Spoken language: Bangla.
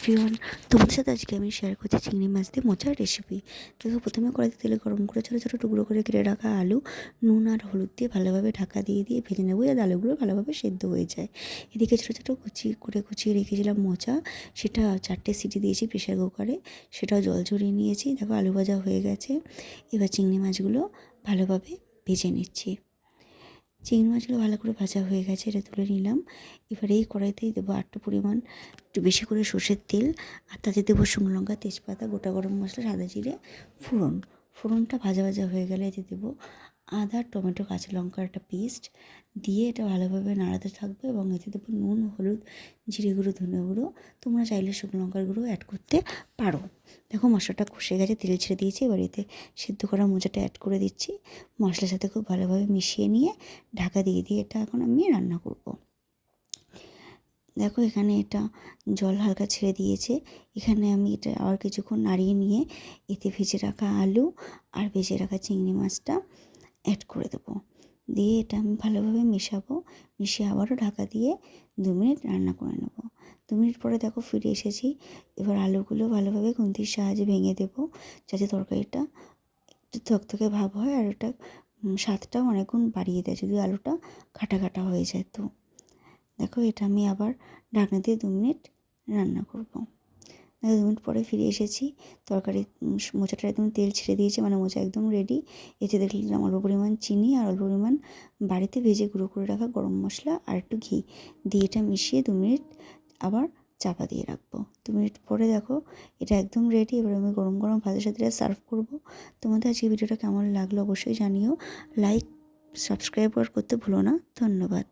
এভরিওয়ান, তোমাদের সাথে আজকে আমি শেয়ার করছি চিংড়ি মাছ দিয়ে মোচার রেসিপি। দেখো, প্রথমে কড়াইতে তেলে গরম করে ছোটো ছোটো টুকরো করে কেটে রাখা আলু নুন আর হলুদ দিয়ে ভালোভাবে ঢাকা দিয়ে ভেজে নেবো, যাতে আলুগুলো ভালোভাবে সেদ্ধ হয়ে যায়। এদিকে ছোটো ছোটো কুচিয়ে রেখেছিলাম মোচা, সেটা 4টে সিটি দিয়েছি প্রেশার কুকারে, সেটাও জল ঝরিয়ে নিয়েছি। দেখো, আলু ভাজা হয়ে গেছে। এবার চিংড়ি মাছগুলো ভালোভাবে ভেজে নিচ্ছি। চিংড়ি মাছগুলো ভালো করে ভাজা হয়ে গেছে, এটা তুলে নিলাম। এবার এই কড়াইতেই দেবো পরিমাণ একটু বেশি করে সর্ষের তেল, আর তাতে দেবো শুকনো লঙ্কা, তেজপাতা, গোটা গরম মশলা, সাদা জিরে, ফোড়নটা ভাজা ভাজা হয়ে গেলে এতে দেবো আদা, টমেটো, কাঁচা লঙ্কার একটা পেস্ট দিয়ে এটা ভালোভাবে নাড়াতে থাকবে, এবং এতে দেবো নুন, হলুদ, জিরে গুঁড়ো, ধনে গুঁড়ো। তোমরা চাইলে শুকনো লঙ্কার গুঁড়ো অ্যাড করতে পারো। দেখো, মশলাটা কষে গেছে, তেল ছেড়ে দিয়েছি। এবার এতে সেদ্ধ করা মোচাটা অ্যাড করে দিচ্ছি। মশলার সাথে খুব ভালোভাবে মিশিয়ে নিয়ে ঢাকা দিয়ে এটা এখন আমি রান্না করব। দেখো, এখানে এটা জল হালকা ছেড়ে দিয়েছে। এখানে আমি এটা আবার কিছুক্ষণ নাড়িয়ে নিয়ে এতে ভেজে রাখা আলু আর ভেজে রাখা চিংড়ি মাছটা অ্যাড করে দেবো। দিয়ে এটা আমি ভালোভাবে মেশাবো। মিশিয়ে আবারও ঢাকা দিয়ে 2 মিনিট রান্না করে নেব। 2 মিনিট পরে দেখো ফিরে এসেছি। এবার আলুগুলো ভালোভাবে খুন্তির সাহায্যে ভেঙে দেবো, যাতে তরকারিটা একটু থকথকে ভাব হয়, আর ওটা স্বাদটাও অনেক গুণ বাড়িয়ে দেয় যদি আলুটা কাটা কাটা হয়ে যায়। তো দেখো, এটা আমি আবার ঢাকনা দিয়ে 2 মিনিট রান্না করব। দেখো, 2 মিনিট পরে ফিরে এসেছি। তরকারি মোচাটা একদম তেল ছেড়ে দিয়েছে, মানে মোচা একদম রেডি। এতে দেখলাম অল্প পরিমাণ চিনি আর অল্প পরিমাণ বাড়িতে ভেজে গুঁড়ো করে রাখা গরম মশলা আর একটু ঘি দিয়ে এটা মিশিয়ে 2 মিনিট আবার চাপা দিয়ে রাখবো। 2 মিনিট পরে দেখো এটা একদম রেডি। এবার আমি গরম গরম ভাতের সাথে এটা সার্ভ করবো। তোমাদের আজকে ভিডিওটা কেমন লাগলো অবশ্যই জানিও। লাইক, সাবস্ক্রাইব করতে ভুলো না। ধন্যবাদ।